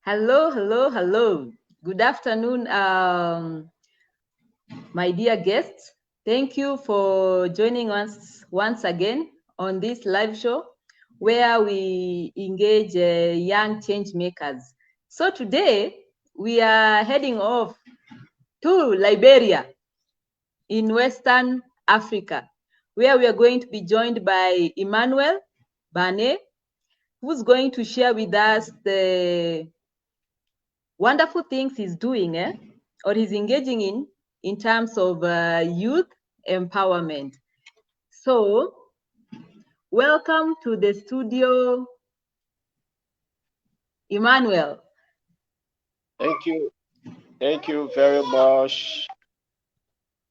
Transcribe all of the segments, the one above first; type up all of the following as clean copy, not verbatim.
Hello, hello, hello. Good afternoon, my dear guests. Thank you for joining us once again on this live show where we engage young change makers. So today we are heading off to Liberia in Western Africa, where we are going to be joined by Emmanuel Banney, who's going to share with us the wonderful things he's doing or he's engaging in terms of youth empowerment. So welcome to the studio, Emmanuel. Thank you. Thank you very much,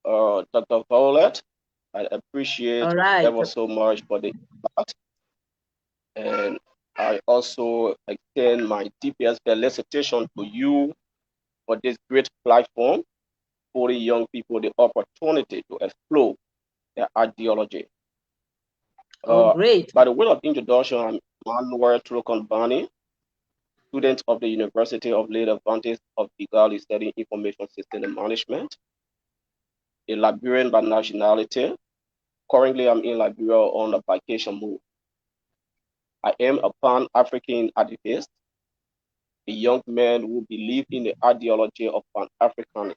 Dr. Violet. I appreciate All right. ever so much for the invite. And I also extend my deepest felicitation to you for this great platform for the young people the opportunity to explore their ideology. Oh, Uh, great. by the way of introduction, I'm Emmanuel Banney, student of the University of Later Advantage of Kigali studying information system and management, a Liberian by nationality. Currently, I'm in Liberia on a vacation move. I am a Pan-African activist, a young man who believes in the ideology of Pan-Africanism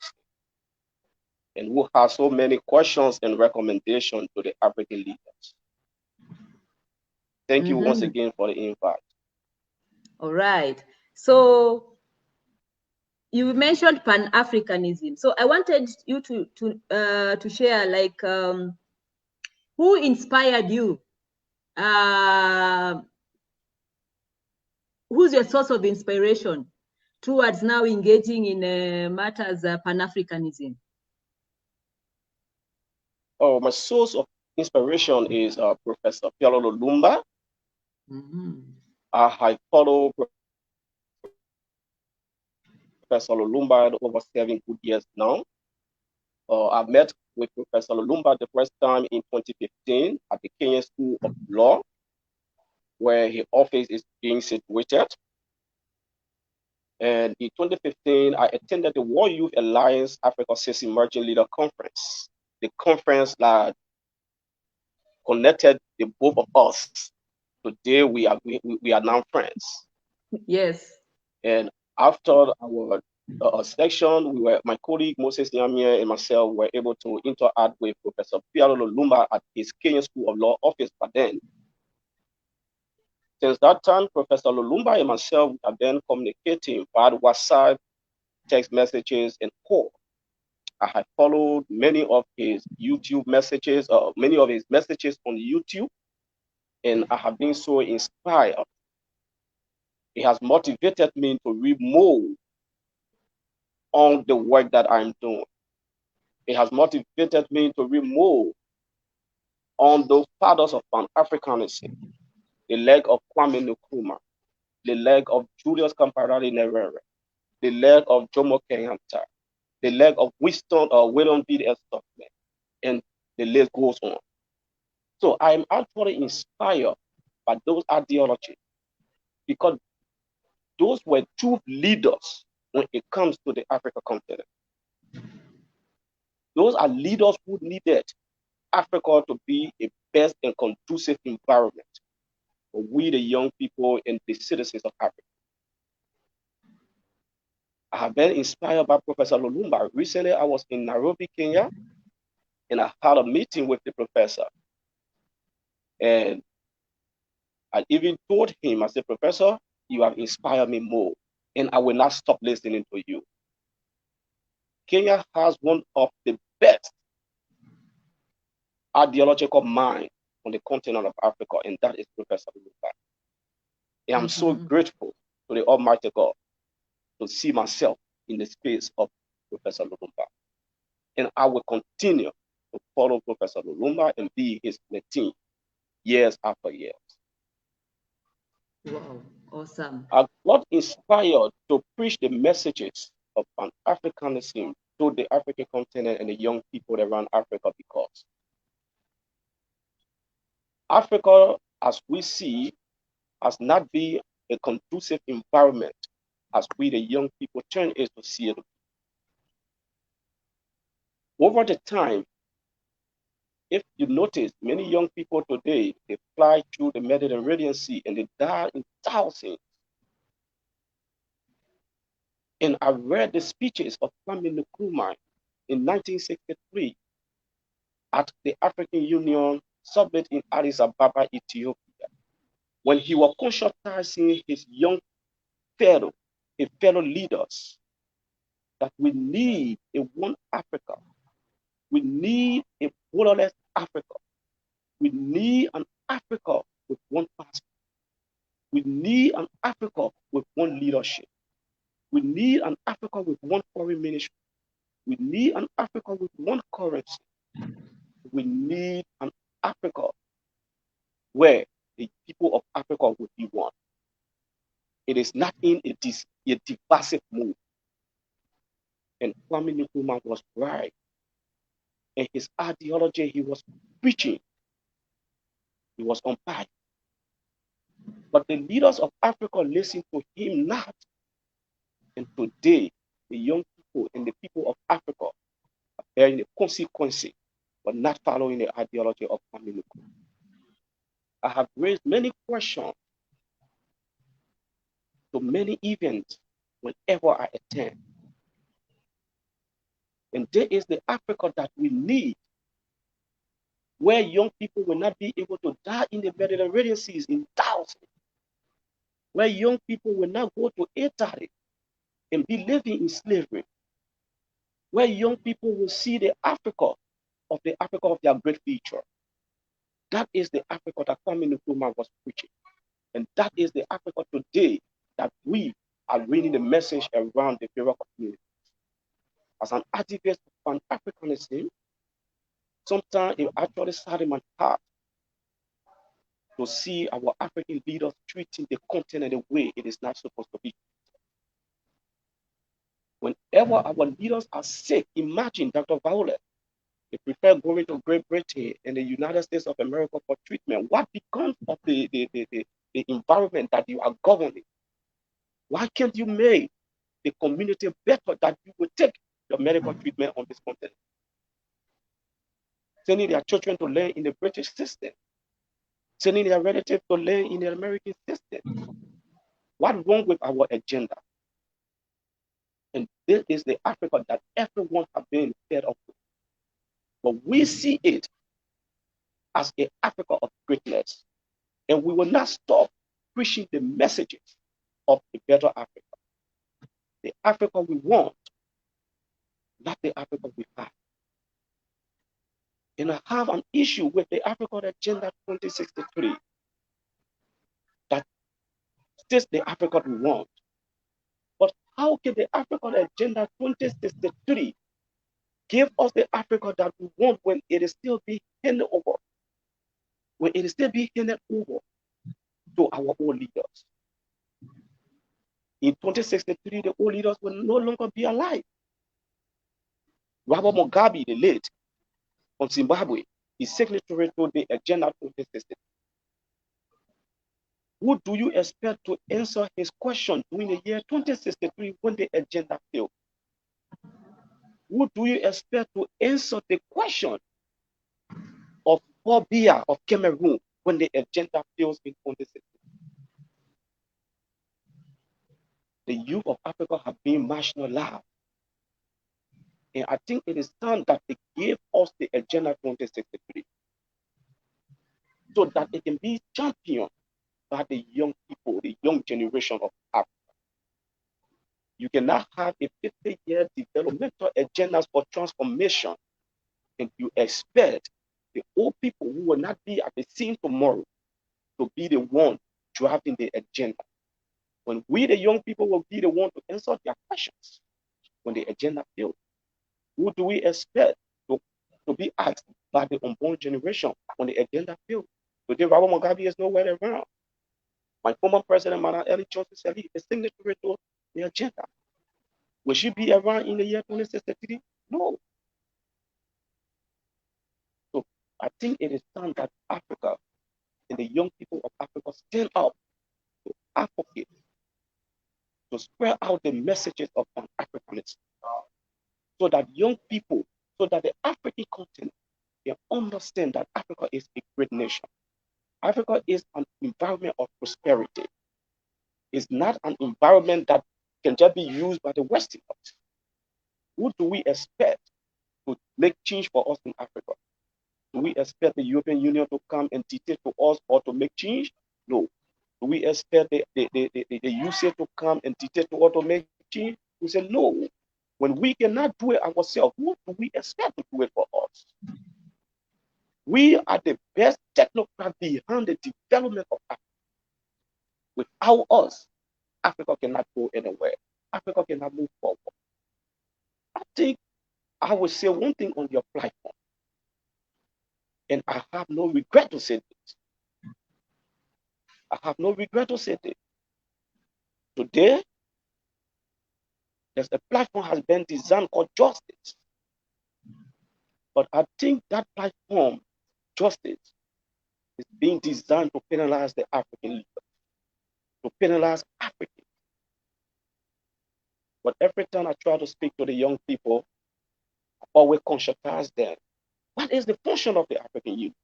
and who has so many questions and recommendations to the African leaders. Thank you once again for the invite. All right. So you mentioned Pan-Africanism. So I wanted you to share like who inspired you? Uh, who's your source of inspiration towards now engaging in matters Pan-Africanism? Oh, my source of inspiration is Professor Pialolo Lumba. I follow Professor Lumba over 7 good years now. I met with Professor Lumba the first time in 2015 at the Kenyan School of Law, where his office is being situated. And in 2015, I attended the World Youth Alliance Africa 6 Emerging Leader Conference, the conference that connected the both of us. Today, we are now friends. Yes. And after our selection, my colleague Moses Nyamie and myself were able to interact with Professor Pialolo Lumba at his Kenyan School of Law office. But then, since that time, Professor Lumba and myself have been communicating via WhatsApp, text messages, and call. I have followed many of his YouTube messages, many of his messages on YouTube, and I have been so inspired. It has motivated me to read more on the work that I'm doing. It has motivated me to read more on the fathers of Pan-Africanism, the leg of Kwame Nkrumah, the leg of Julius Compaoré Nyerere, the leg of Jomo Kenyatta, the leg of William B. Stockman, and the list goes on. So I'm actually inspired by those ideologies because those were true leaders when it comes to the African continent. Those are leaders who needed Africa to be a best and conducive environment for we, the young people and the citizens of Africa. I have been inspired by Professor Lumumba. Recently, I was in Nairobi, Kenya, and I had a meeting with the professor. And I even told him, I said, Professor, you have inspired me more, and I will not stop listening to you. Kenya has one of the best ideological mind on the continent of Africa, and that is Professor Lumumba. And I'm so grateful to the Almighty God to see myself in the space of Professor Lumumba. And I will continue to follow Professor Lumumba and be his mentee years after years. Wow, awesome. I got inspired to preach the messages of Pan-Africanism to the African continent and the young people around Africa because Africa, as we see, has not been a conducive environment as we, the young people, turn is to see it. Over the time, if you notice, many young people today, they fly through the Mediterranean Sea and they die in thousands. And I read the speeches of Kwame Nkrumah in 1963 at the African Union Summit in Addis Ababa, Ethiopia, when he was conscientizing his young fellow leaders that we need a one Africa. We need a borderless Africa. We need an Africa with one passport. We need an Africa with one leadership. We need an Africa with one foreign ministry. We need an Africa with one currency. We need an Africa where the people of Africa would be one. It is not in a divisive move. And Kwame Nkrumah was right. And his ideology he was preaching, he was on fire. But the leaders of Africa listened to him not. And today, the young people and the people of Africa are bearing the consequences for not following the ideology of Kwame Nkrumah. I have raised many questions to many events whenever I attend. And there is the Africa that we need, where young people will not be able to die in the Mediterranean seas in thousands, where young people will not go to Italy and be living in slavery, where young people will see the Africa of their great future. That is the Africa that Kwame Nkrumah was preaching. And that is the Africa today that we are reading the message around the various community. As an activist of Pan-Africanism, sometimes it actually saddened my heart to see our African leaders treating the continent the way it is not supposed to be. Whenever our leaders are sick, imagine Dr. Violet, they prefer going to Great Britain and the United States of America for treatment. What becomes of the environment that you are governing? Why can't you make the community better that you will take your medical treatment on this continent? Sending their children to learn in the British system, sending their relatives to learn in the American system. What's wrong with our agenda? And this is the Africa that everyone has been fed up with. But we see it as an Africa of greatness. And we will not stop preaching the messages of a better Africa. The Africa we want, not the Africa we have. And I have an issue with the African Agenda 2063 that states the Africa we want. But how can the African Agenda 2063 give us the Africa that we want when it is still being handed over? When it is still being handed over to our own leaders. In 2063, the old leaders will no longer be alive. Robert Mugabe, the late, from Zimbabwe, is signatory to the Agenda 2063. Who do you expect to answer his question during the year 2063 when the agenda failed? Who do you expect to answer the question of Paul Biya of Cameroon when the agenda fails in 2063? The youth of Africa have been marginalized. And I think it is time that they gave us the Agenda 2063 so that it can be championed by the young people, the young generation of Africa. You cannot have a 50-year developmental agenda for transformation and you expect the old people who will not be at the scene tomorrow to be the one driving the agenda. When we, the young people, will be the one to answer their questions when the agenda fails. Who do we expect to be asked by the unborn generation when the agenda fails? Today, Robert Mugabe is nowhere around. My former president, Madam Ellen Johnson Sirleaf, is signatory to the agenda. Will she be around in the year 2063? No. So I think it is time that Africa and the young people of Africa stand up to advocate, to spread out the messages of Pan-Africanism so that young people, so that the African continent can understand that Africa is a great nation. Africa is an environment of prosperity. It's not an environment that can just be used by the Westerners. Who do we expect to make change for us in Africa? Do we expect the European Union to come and dictate to us or to make change? No. Do we expect the USA to come and dictate to us to make change? We say no. When we cannot do it ourselves, who do we expect to do it for us? We are the best technocrat behind the development of Africa. Without us, Africa cannot go anywhere. Africa cannot move forward. I think I will say one thing on your platform, and I have no regret to say this. I have no regret to say this. Today, there's a platform has been designed called justice. But I think that platform, justice, is being designed to penalize the African leaders, to penalize Africans. But every time I try to speak to the young people, I always conscientize them. What is the function of the African Union?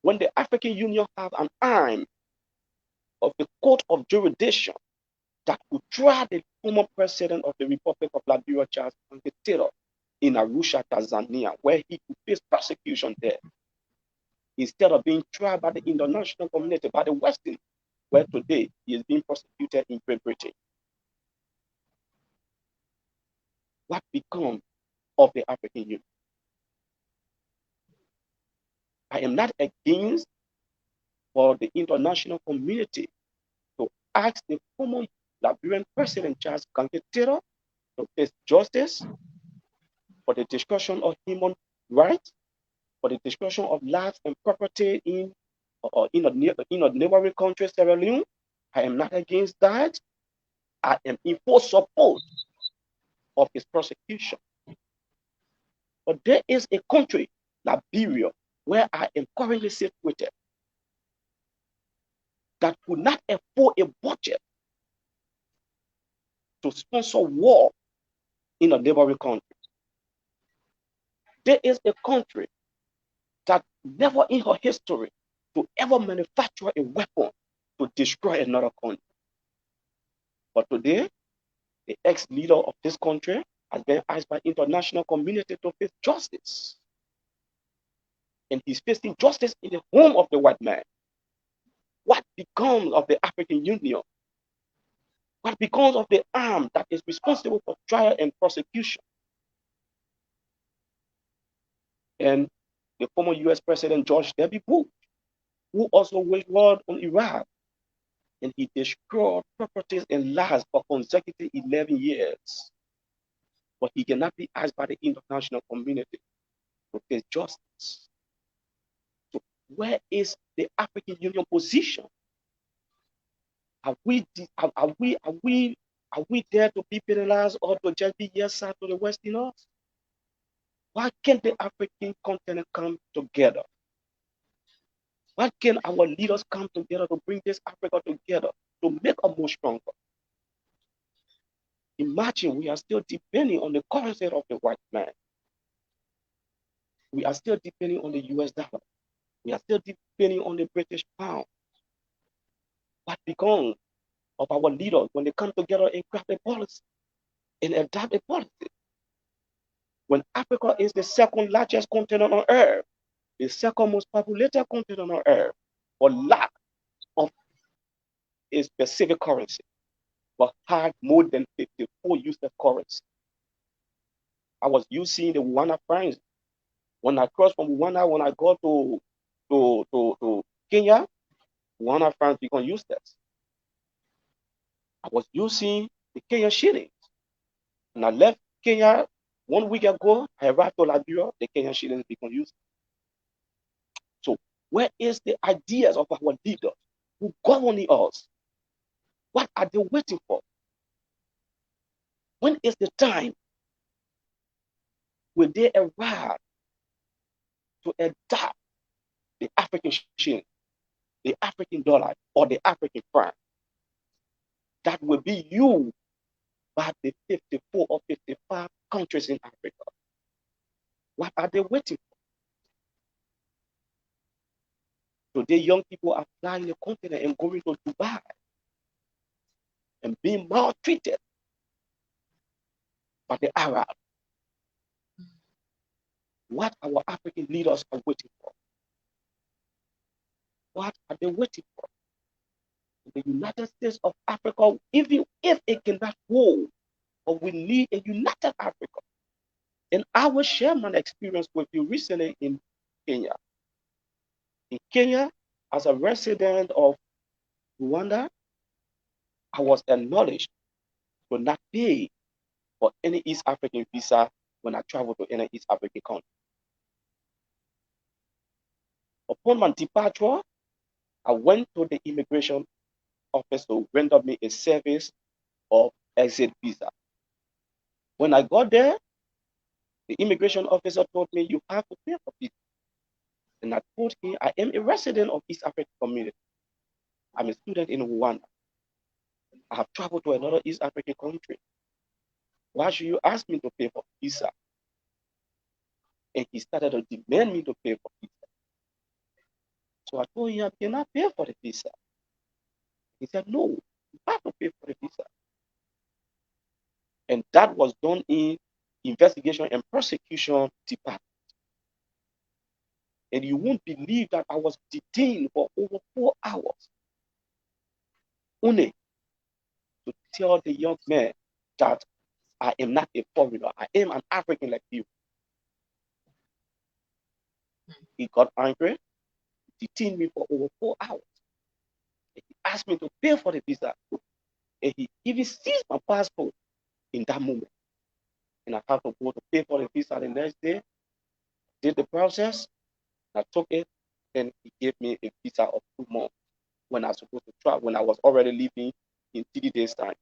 When the African Union have an arm of the court of jurisdiction that could try the former president of the Republic of Liberia, Charles Taylor, in Arusha, Tanzania, where he could face persecution there, instead of being tried by the international community, by the Western, where today he is being prosecuted in Great Britain. What becomes of the African Union? I am not against for the international community to ask the former Liberian President Charles Taylor to face justice for the discussion of human rights, for the discussion of lives and property in a neighboring country, Sierra Leone. I am not against that. I am in full support of his prosecution. But there is a country, Liberia, where I am currently situated, that could not afford a budget to sponsor war in a neighboring country. There is a country that never in her history to ever manufacture a weapon to destroy another country. But today, the ex-leader of this country has been asked by international community to face justice. And he's facing justice in the home of the white man. What becomes of the African Union? What becomes of the arm that is responsible for trial and prosecution? And the former US President George W. Bush, who also waged war on Iraq, and he destroyed properties and lives for consecutive 11 years. But he cannot be asked by the international community to face justice. So where is the African Union position? Are we there to be penalized or to just be yes side to the Westerners? Why can't the African continent come together? Why can our leaders come together to bring this Africa together to make us more stronger? Imagine we are still depending on the currency of the white man. We are still depending on the US dollar. We are still depending on the British pound. What becomes of our leaders when they come together and craft a policy and adopt a policy? When Africa is the second largest continent on earth, the second most populated continent on earth, for lack of a specific currency, but had more than 54 useless currency. I was using the Rwanda francs. When I crossed from Rwanda, when I go to Kenya, Rwanda francs become useless. I was using the Kenyan shillings. When I left Kenya 1 week ago, I arrived to Liberia, the Kenyan shillings become useless. So where is the ideas of our leaders who govern us? What are they waiting for? When is the time will they arrive to adopt the African shilling, the African dollar, or the African franc? that will be used by the 54 or 55 countries in Africa. What are they waiting for? Today, young people are flying the continent and going to Dubai and being maltreated by the Arab. What our African leaders are waiting for? What are they waiting for? The United States of Africa, even if it cannot hold, but we need a united Africa. And I will share my experience with you recently in Kenya. In Kenya, as a resident of Rwanda, I was acknowledged to not pay for any East African visa when I travel to any East African country. Upon my departure, I went to the immigration office to render me a service of exit visa. When I got there, the immigration officer told me, you have to pay for visa. And I told him, I am a resident of East African community. I'm a student in Rwanda. I have traveled to another East African country. Why should you ask me to pay for visa? And he started to demand me to pay for visa. So I told him, I cannot pay for the visa. He said, no, you have to pay for the visa. And that was done in investigation and prosecution department. And you won't believe that I was detained for over 4 hours only to tell the young man that I am not a foreigner. I am an African like you. He got angry, detained me for over 4 hours. And he asked me to pay for the visa. And he even seized my passport in that moment. And I had to go to pay for the visa the next day. Did the process. I took it. Then he gave me a visa of 2 months when I was supposed to travel, when I was already leaving in 3 days' time.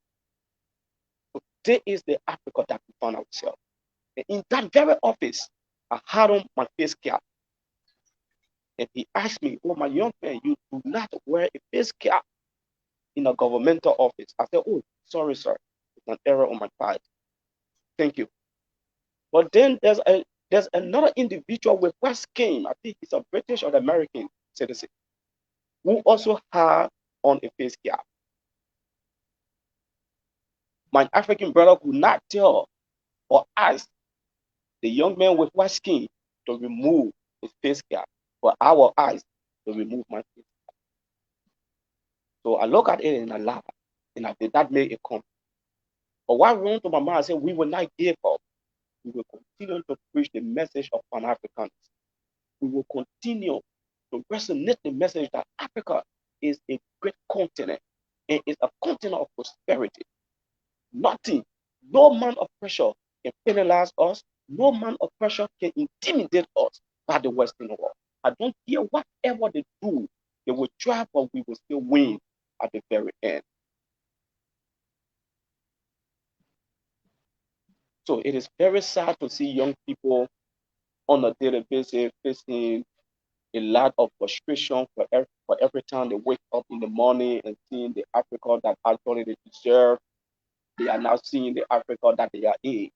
So there is the Africa that we found ourselves. And in that very office, I had on my face cap. And he asked me, oh, my young man, you do not wear a face cap in a governmental office. I said, oh, sorry, sir. It's an error on my part. Thank you. But then there's another individual with white skin. I think he's a British or American citizen who also had on a face cap. My African brother could not tell or ask the young man with white skin to remove his face cap, but our eyes to remove my face cap. So I look at it and I laugh, and I did not make a comment. But what went to my mind, I said, we will not give up. We will continue to preach the message of Pan-Africanism. We will continue to resonate the message that Africa is a great continent and is a continent of prosperity. Nothing, no man of pressure can penalize us. No man of pressure can intimidate us by the Western world. I don't care whatever they do, they will try, but we will still win at the very end. So it is very sad to see young people on a daily basis facing a lot of frustration for every time they wake up in the morning and seeing the Africa that actually they deserve. They are now seeing the Africa that they are in.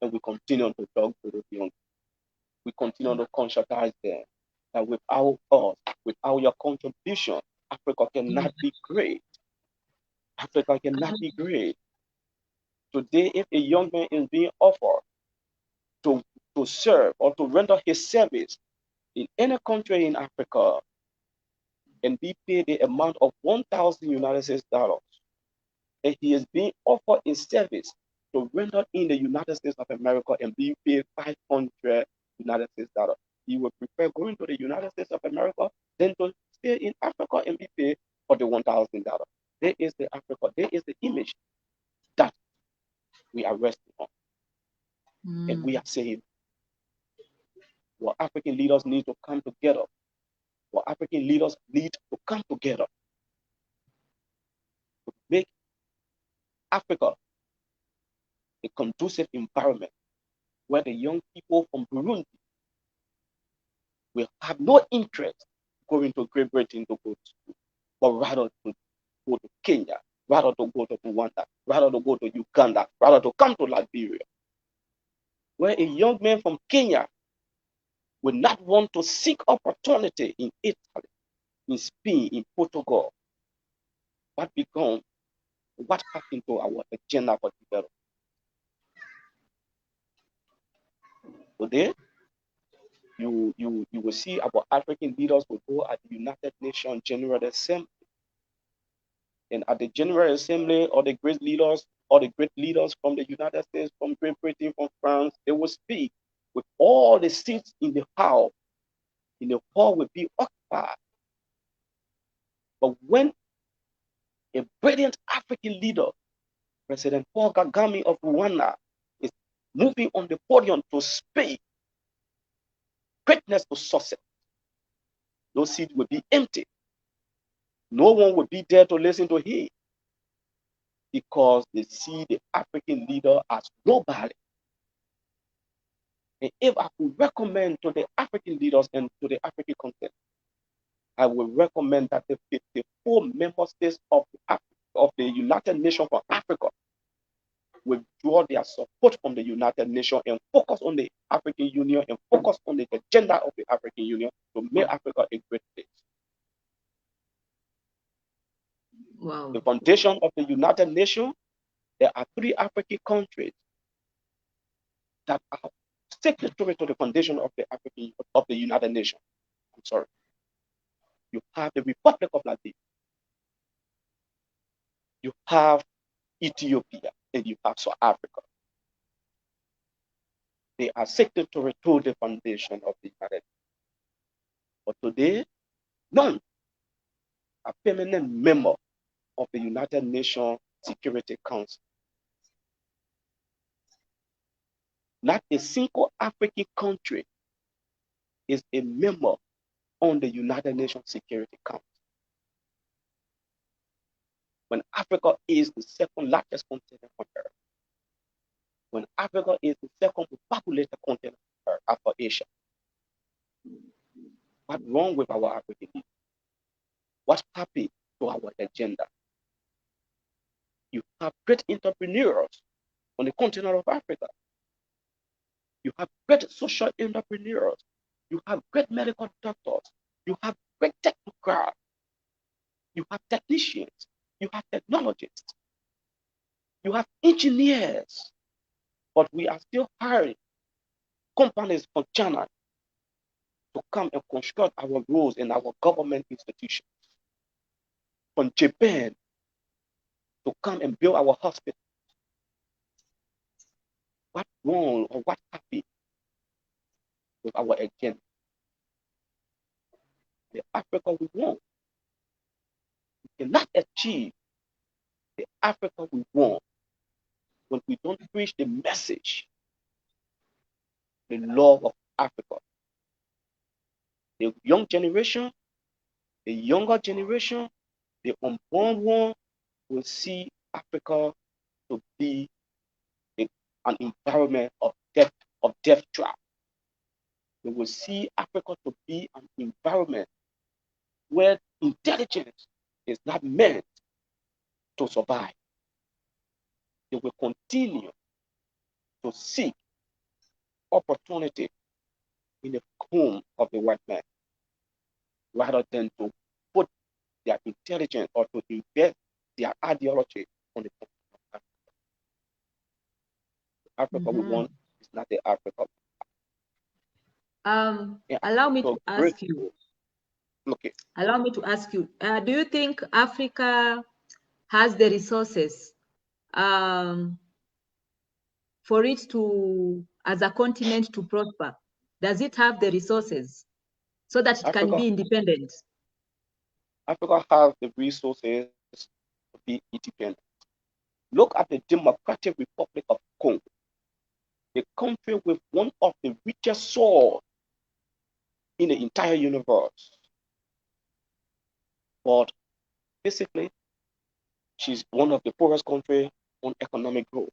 And we continue to talk to the young. We continue to conscientize them that without us, without your contribution, Africa cannot be great. Africa cannot be great. Today, if a young man is being offered to, to serve or to render his service in any country in Africa and be paid the amount of 1,000 United States dollars, and he is being offered in service to render in the United States of America and be paid 500 United States dollars, he would prefer going to the United States of America than to stay in Africa and be paid for the $1,000. There is the Africa, there is the image that we are resting on. And we are saying, well, African leaders need to come together. Well, African leaders need to come together to make Africa a conducive environment where the young people from Burundi will have no interest going to Great Britain to go to school, but rather to go to Kenya, rather to go to Rwanda, rather to go to Uganda, rather to come to Liberia, where a young man from Kenya will not want to seek opportunity in Italy, in Spain, in Portugal. What happened to our agenda for development? Today, you will see our African leaders will go at the United Nations General Assembly. And at the General Assembly, all the great leaders from the United States, from Great Britain, from France, they will speak with all the seats in the hall. In the hall will be occupied. But when a brilliant African leader, President Paul Kagame of Rwanda, is moving on the podium to speak greatness to success, those seats will be empty. No one will be there to listen to him because they see the African leader as nobody. And if I could recommend to the African leaders and to the African continent, I would recommend that the 54 member states of the United Nations for Africa withdraw their support from the United Nations and focus on the African Union and focus on the agenda of the African Union to make Africa a great place. Wow. The foundation of the United Nations, there are 3 African countries that are signatory to the foundation of the United Nations. I'm sorry. You have the Republic of Liberia, you have Ethiopia, and you have South Africa. They are signatory to the foundation of the United Nations. But today, none are permanent member of the United Nations Security Council. Not a single African country is a member on the United Nations Security Council. When Africa is the second largest continent on earth, when Africa is the second populated continent on earth after Asia, what's wrong with our African people? What's happening to our agenda? You have great entrepreneurs on the continent of Africa. You have great social entrepreneurs. You have great medical doctors. You have great technocrats. You have technicians. You have technologists. You have engineers. But we are still hiring companies from China to come and construct our roads in our government institutions. From Japan to come and build our hospitals. What's wrong or what happened with our agenda? The Africa we want. We cannot achieve the Africa we want when we don't preach the message, the love of Africa. The young generation, the younger generation, the unborn one will see Africa to be an environment of death trap. They will see Africa to be an environment where intelligence is not meant to survive. They will continue to seek opportunity in the home of the white man rather than to put their intelligence or to invest their ideology on the Africa we want is not the Africa. Allow me to ask you. Okay. Allow me to ask you. Do you think Africa has the resources for it to, as a continent, to prosper? Does it have the resources so that it can be independent? Africa has the resources to be independent. Look at the Democratic Republic of Congo, the country with one of the richest soil in the entire universe. But basically, she's one of the poorest countries on economic growth.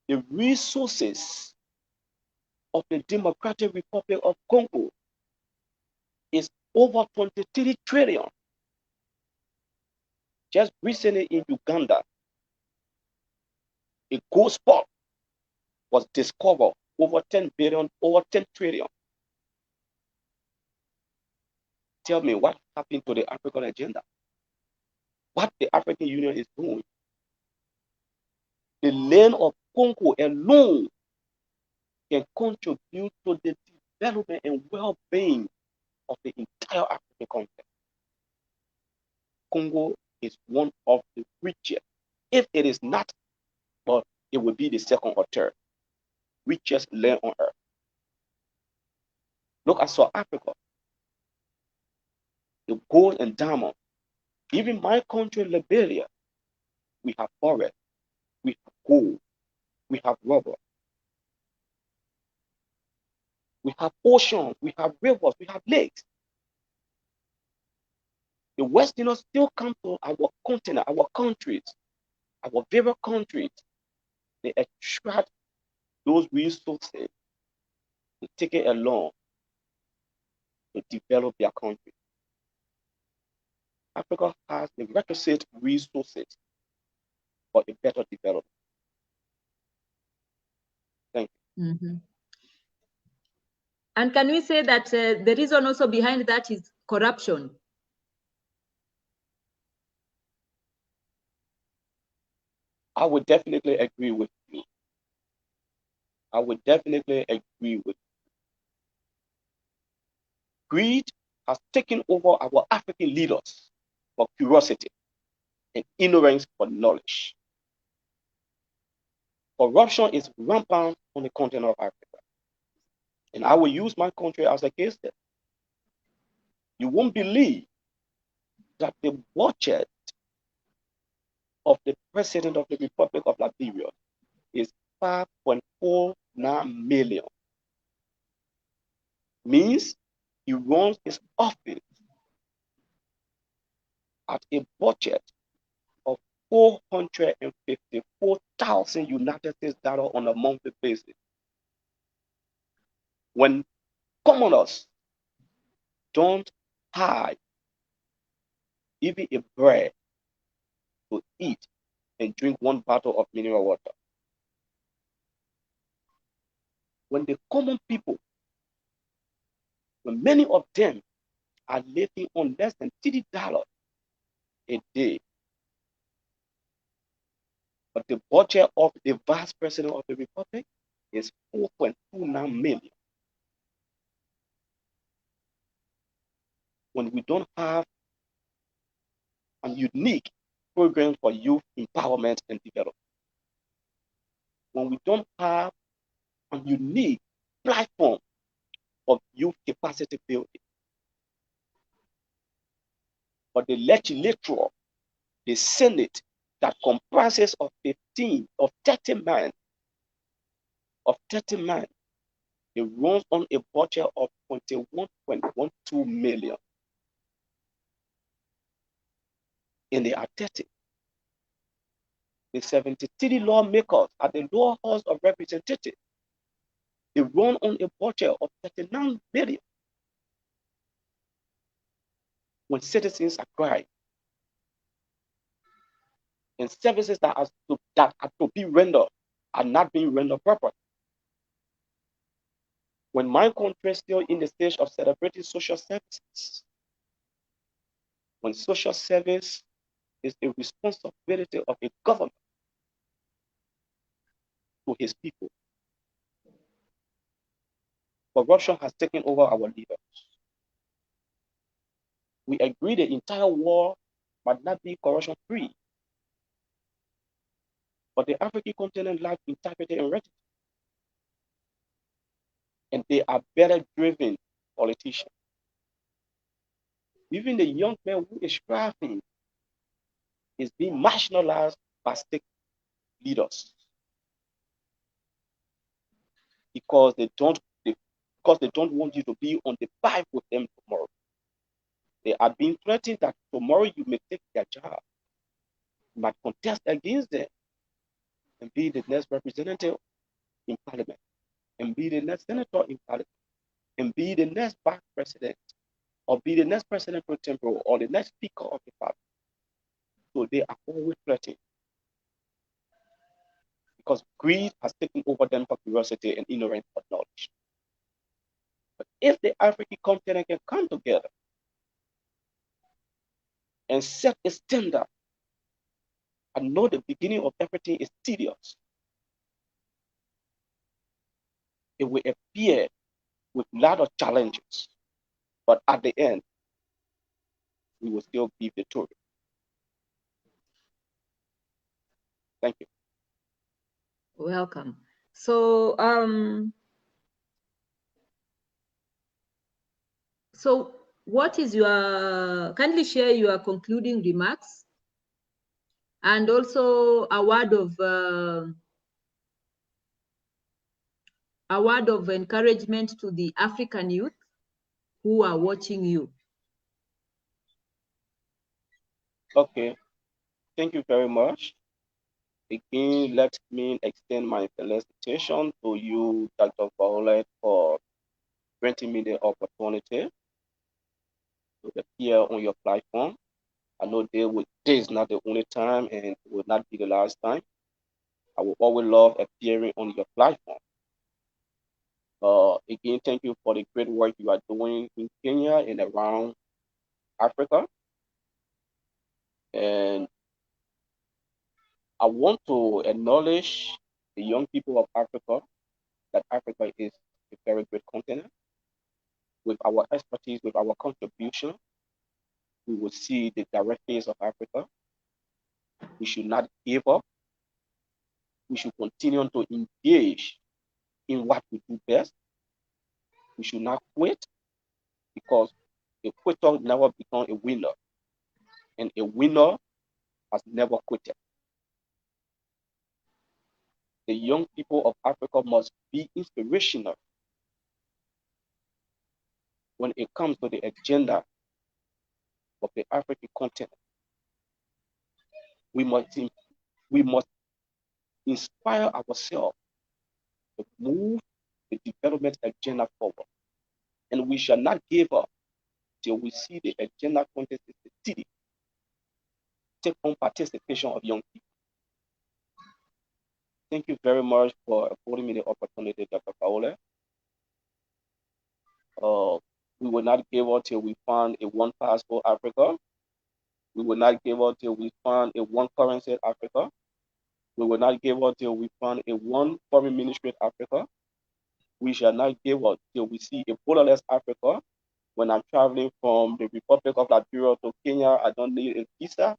The resources of the Democratic Republic of Congo is over 23 trillion. Just recently in Uganda, a gold spot was discovered over 10 billion, over 10 trillion. Tell me what happened to the African agenda? What the African Union is doing? The land of Congo alone can contribute to the development and well-being of the entire African continent. Congo is one of the richest, if it is not, but it will be the second or third richest land on earth. Look at South Africa, the gold and diamond. Even my country, Liberia, we have forest, we have gold, we have rubber, we have oceans, we have rivers, we have lakes. The Westerners still come to our continent, our countries, our very countries. They extract those resources to take it along to develop their country. Africa has the requisite resources for a better development. Thank you. Mm-hmm. And can we say that the reason also behind that is corruption? I would definitely agree with you. I would definitely agree with you. Greed has taken over our African leaders for curiosity and ignorance for knowledge. Corruption is rampant on the continent of Africa. And I will use my country as a case study. You won't believe that the budget of the President of the Republic of Liberia is 5.49 million. Means he runs his office at a budget of 454,000 United States dollars on a monthly basis. When commoners don't have even a bread to eat and drink one bottle of mineral water. When the common people, when many of them are living on less than $30 a day, but the budget of the vice president of the republic is 4.29 million. When we don't have a unique program for youth empowerment and development, when we don't have a unique platform of youth capacity building, but the legislature, the Senate that comprises of 15 of 30 men, it runs on a budget of 21.12 million. And they are 30. The 73 lawmakers at the lower house of representatives, they run on a budget of 39 billion. When citizens are crying, and services that are to be rendered are not being rendered properly. When my country is still in the stage of celebrating social services, when social service is the responsibility of a government to his people, corruption has taken over our leaders. We agree the entire world might not be corruption free, but the African continent lacks integrity and rectitude. And they are better driven politicians. Even the young man who is striving is being marginalized by state leaders because they don't want you to be on the fight with them tomorrow. They are being threatened that tomorrow you may take their job, you might contest against them and be the next representative in parliament, and be the next senator in parliament, and be the next vice president, or be the next president pro tempore, or the next speaker of the parliament. So they are always threatened because greed has taken over them for curiosity and ignorance of knowledge. But if the African continent can come together and set a standard and know the beginning of everything is tedious, it will appear with a lot of challenges. But at the end, we will still be victorious. Thank you. Welcome. So, what is your, kindly share your concluding remarks and also a word of encouragement to the African youth who are watching you. Okay, thank you very much. Again, let me extend my felicitation to you, Dr. Violet, for granting me the opportunity to appear on your platform. I know this is not the only time and it will not be the last time. I will always love appearing on your platform. Again, thank you for the great work you are doing in Kenya and around Africa. And I want to acknowledge the young people of Africa, that Africa is a very great continent. With our expertise, with our contribution, we will see the direct face of Africa. We should not give up. We should continue to engage in what we do best. We should not quit because a quitter never becomes a winner, and a winner has never quitted. The young people of Africa must be inspirational when it comes to the agenda of the African continent. We must inspire ourselves to move the development agenda forward. And we shall not give up till we see the agenda content in the city take on participation of young people. Thank you very much for affording me the opportunity, Dr. Paola. We will not give up till we find a one passport Africa. We will not give up till we find a one currency Africa. We will not give up till we find a one foreign ministry Africa. We shall not give up till we see a borderless Africa. When I'm traveling from the Republic of Liberia to Kenya, I don't need a visa.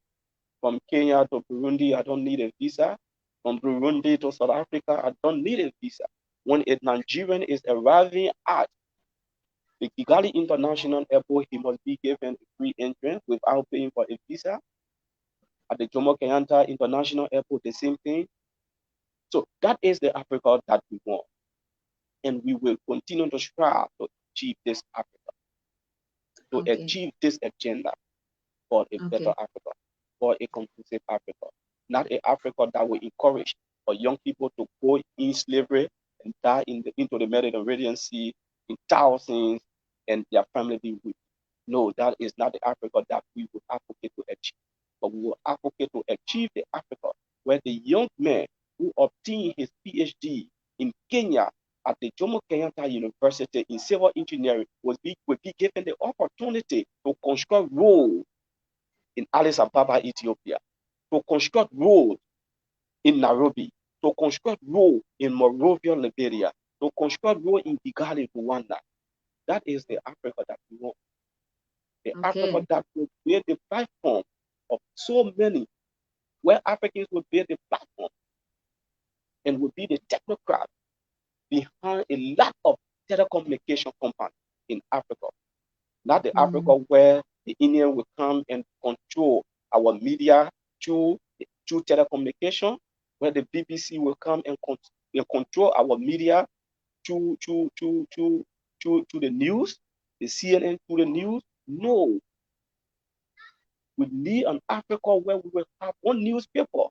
From Kenya to Burundi, I don't need a visa. From Burundi to South Africa, I don't need a visa. When a Nigerian is arriving at the Kigali International Airport, he must be given a free entrance without paying for a visa. At the Jomo Kenyatta International Airport, the same thing. So that is the Africa that we want. And we will continue to strive to achieve this Africa, to achieve this agenda for a better Africa, for a conclusive Africa. Not an Africa that will encourage for young people to go in slavery and die into the Mediterranean Sea in thousands and their family be weak. No, that is not the Africa that we will advocate to achieve. But we will advocate to achieve the Africa where the young man who obtained his PhD in Kenya at the Jomo Kenyatta University in civil engineering will be given the opportunity to construct roads in Addis Ababa, Ethiopia, to construct roads in Nairobi, to construct roads in Monrovia, Liberia, to construct roads in Kigali, Rwanda. That is the Africa that we want. The Africa that will be the platform of so many, where Africans will be the platform and will be the technocrat behind a lot of telecommunication companies in Africa. Not the Africa where the Indian will come and control our media through telecommunication, where the BBC will come and control our media through the news, the CNN through the news. No. We need an Africa where we will have one newspaper.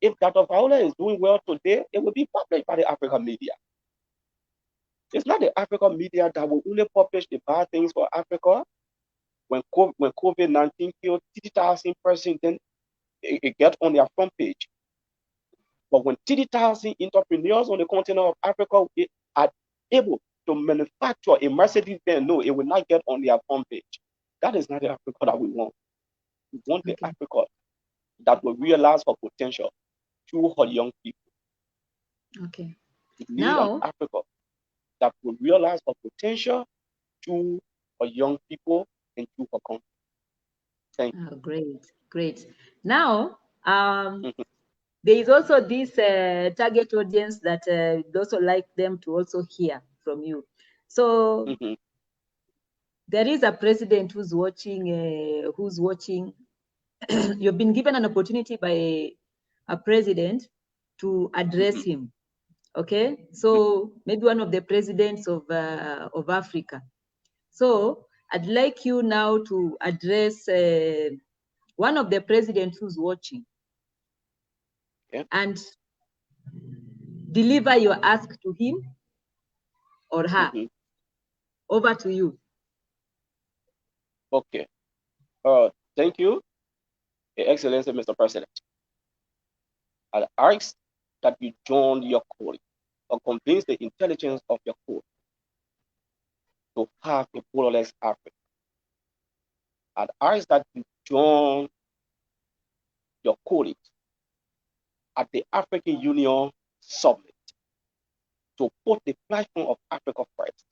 If Dr. Viola is doing well today, it will be published by the African media. It's not the African media that will only publish the bad things for Africa. When COVID-19 killed 30,000 persons, then it get on their front page. But when 30,000 entrepreneurs on the continent of Africa are able to manufacture a Mercedes-Benz, no, it will not get on their front page. That is not the Africa that we want. We want the Africa that will realize her potential through her young people. Okay. We need an Africa that will realize her potential through her young people and through her country. Thank you. Great. Now, there is also this target audience that would also like them to also hear from you. So there is a president who's watching. You've been given an opportunity by a president to address him. Okay, so maybe one of the presidents of Africa. So I'd like you now to address one of the presidents who's watching, and deliver your ask to him or her. Over to you. Okay. Thank you, Excellency Mr. President. I ask that you join your calling or convince the intelligence of your calling to have a borderless Africa. I ask that you join your colleagues at the African Union Summit to put the platform of Africa first.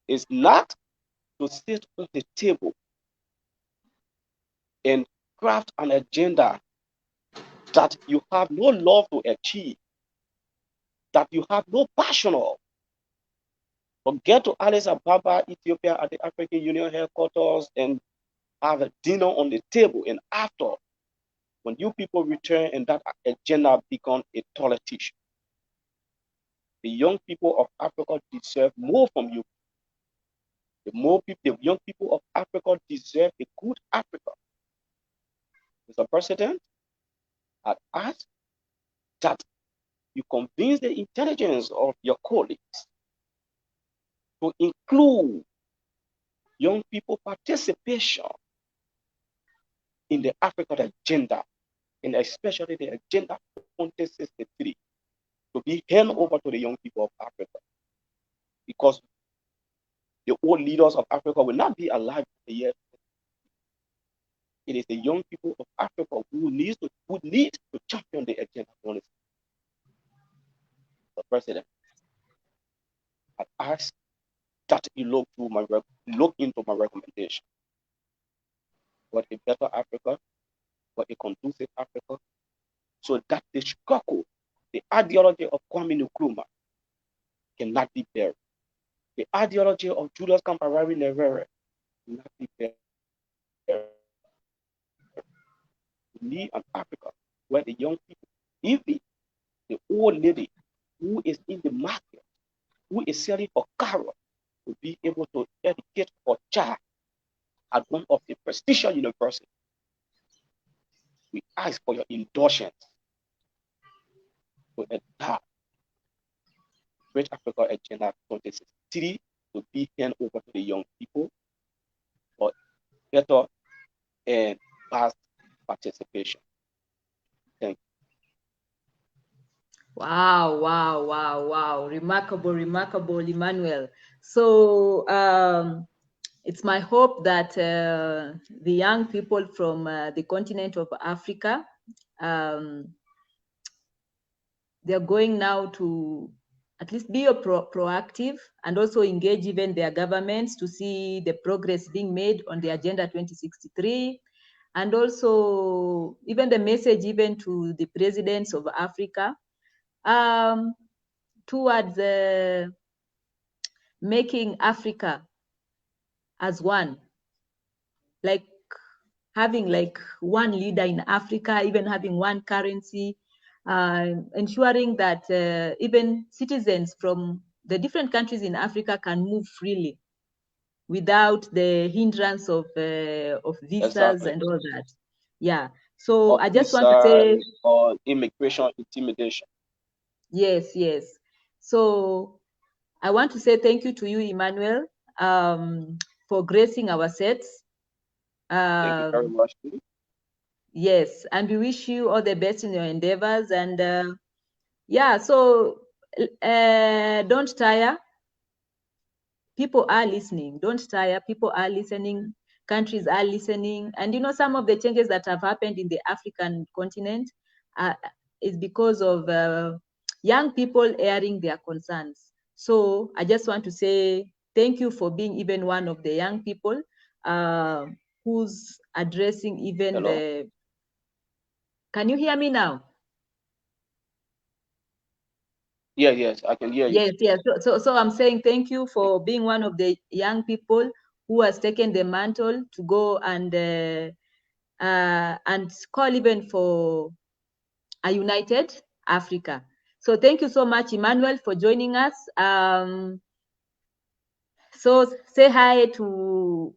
It's not to sit on the table and craft an agenda that you have no love to achieve, that you have no passion of. But get to Addis Ababa, Ethiopia, at the African Union headquarters and have a dinner on the table. And after, when you people return and that agenda become a politician, the young people of Africa deserve more from you. The young people of Africa deserve a good Africa. Mr. President, I ask that you convince the intelligence of your colleagues to include young people participation in the African agenda, and especially the Agenda 2063, to be handed over to the young people of Africa. Because the old leaders of Africa will not be alive yet. It is the young people of Africa who need to champion the Agenda 2063. The President, I ask that you look into my recommendation for a better Africa, for a conducive Africa, so that the struggle, the ideology of Kwame Nkrumah cannot be buried. The ideology of Julius Kambarage Nyerere cannot be buried. We need an Africa where the young people, even the old lady who is in the market, who is selling for carrot, will be able to educate her child at one of the prestigious universities. We ask for your indulgence to adopt Great Africa Agenda 2063 to be handed over to the young people for better and fast participation. Thank you. Wow. Remarkable, Emmanuel. So it's my hope that the young people from the continent of Africa, they're going now to at least be proactive and also engage even their governments to see the progress being made on the Agenda 2063, and also even the message even to the presidents of Africa towards making Africa as one, like having like one leader in Africa, even having one currency, ensuring that even citizens from the different countries in Africa can move freely without the hindrance of visas and all that. Yeah. So I just want to say, or immigration intimidation. Yes. So I want to say thank you to you, Emmanuel, for gracing our sets. Thank you very much. Yes, and we wish you all the best in your endeavors. And yeah, so don't tire. People are listening. Don't tire. People are listening. Countries are listening. And some of the changes that have happened in the African continent is because of young people airing their concerns. So I just want to say thank you for being even one of the young people who's addressing even Hello? the. Can you hear me now? Yes, I can hear you. Yes. So I'm saying thank you for being one of the young people who has taken the mantle to go and call even for a united Africa. So thank you so much, Emmanuel, for joining us. So say hi to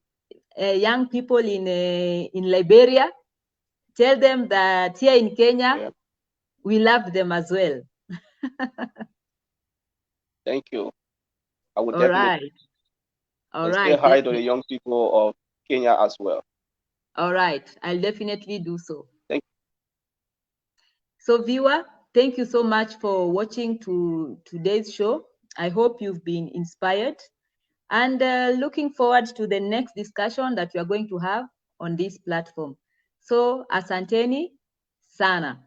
young people in Liberia. Tell them that here in Kenya, Yeah. we love them as well. Thank you. I will All definitely right. All say right. hi to the young people of Kenya as well. All right. I'll definitely do so. Thank So viewer, thank you so much for watching today's show. I hope you've been inspired and looking forward to the next discussion that we are going to have on this platform. So asanteni sana.